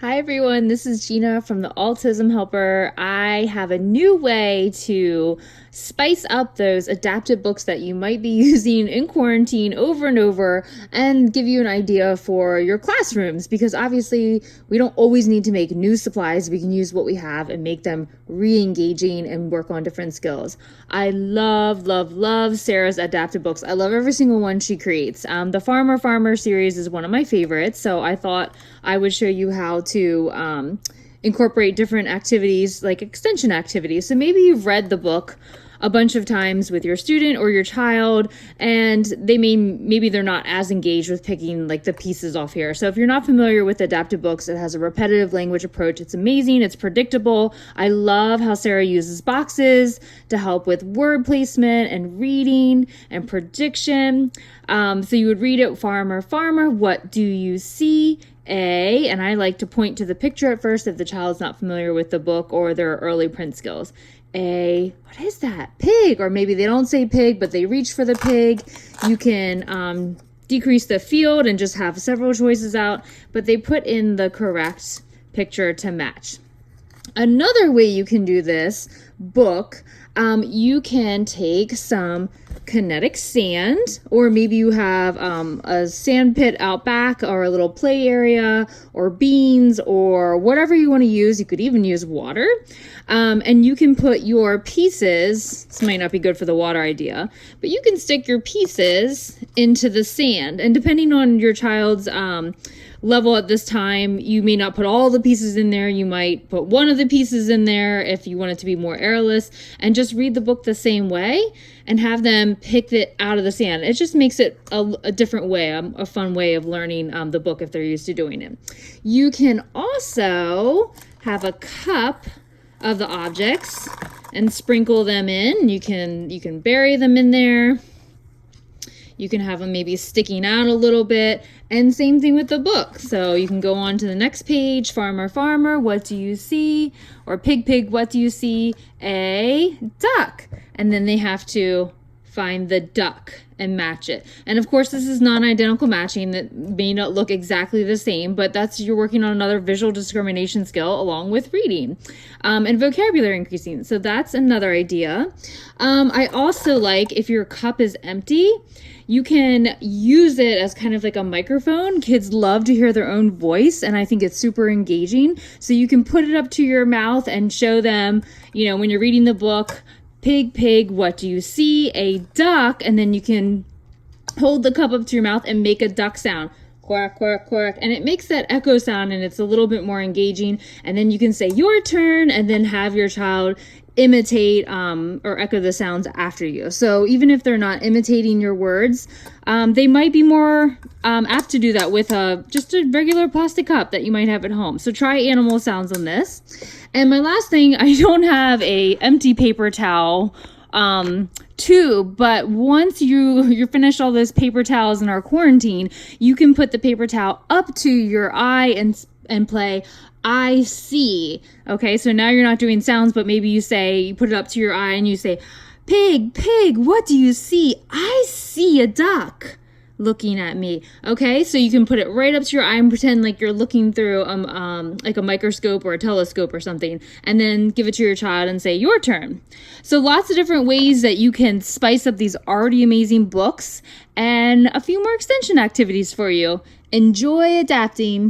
Hi everyone, this is Gina from the Autism Helper. I have a new way to spice up those adapted books that you might be using in quarantine over and over and give you an idea for your classrooms, because obviously we don't always need to make new supplies. We can use what we have and make them re-engaging and work on different skills. I love Sarah's adapted books. I love every single one she creates. The Farmer series is one of my favorites, so I thought I would show you how to incorporate different activities, like extension activities. So maybe you've read the book a bunch of times with your student or your child, and maybe they're not as engaged with picking like the pieces off here. So if you're not familiar with adapted books, it has a repetitive language approach. It's amazing. It's predictable. I love how Sarah uses boxes to help with word placement and reading and prediction. So you would read it, farmer, what do you see? And I like to point to the picture at first if the child's not familiar with the book or their early print skills. What is that? Pig. Or maybe they don't say pig, but they reach for the pig. You can decrease the field and just have several choices out, but they put in the correct picture to match. Another way you can do this book, you can take some kinetic sand, or maybe you have a sand pit out back, or a little play area, or beans, or whatever you want to use. You could even use water, and you can put your pieces, this might not be good for the water idea, but you can stick your pieces into the sand, and depending on your child's level at this time, you may not put all the pieces in there. You might put one of the pieces in there if you want it to be more airless, and just read the book the same way and have them pick it out of the sand. It just makes it a different way, a fun way of learning the book if they're used to doing it. You can also have a cup of the objects and sprinkle them in. You can bury them in there. You can have them maybe sticking out a little bit, and same thing with the book. So you can go on to the next page, farmer, what do you see? Or pig, what do you see? A duck. And then they have to find the duck and match it. And of course, this is non-identical matching that may not look exactly the same, but you're working on another visual discrimination skill along with reading and vocabulary increasing. So that's another idea. I also like, if your cup is empty, you can use it as kind of like a microphone. Kids love to hear their own voice, and I think it's super engaging. So you can put it up to your mouth and show them, when you're reading the book, pig, what do you see? A duck. And then you can hold the cup up to your mouth and make a duck sound. Quack, quack, quack. And it makes that echo sound, and it's a little bit more engaging. And then you can say your turn, and then have your child imitate or echo the sounds after you. So even if they're not imitating your words, they might be more apt to do that with just a regular plastic cup that you might have at home. So try animal sounds on this. And my last thing, I don't have a empty paper towel tube, but once you're finished all those paper towels in our quarantine, you can put the paper towel up to your eye and play I see. Okay, so now you're not doing sounds, but maybe you put it up to your eye and you say, pig, what do you see? I see a duck looking at me. Okay, so you can put it right up to your eye and pretend like you're looking through like a microscope or a telescope or something, and then give it to your child and say your turn. So lots of different ways that you can spice up these already amazing books, and a few more extension activities for you. Enjoy adapting.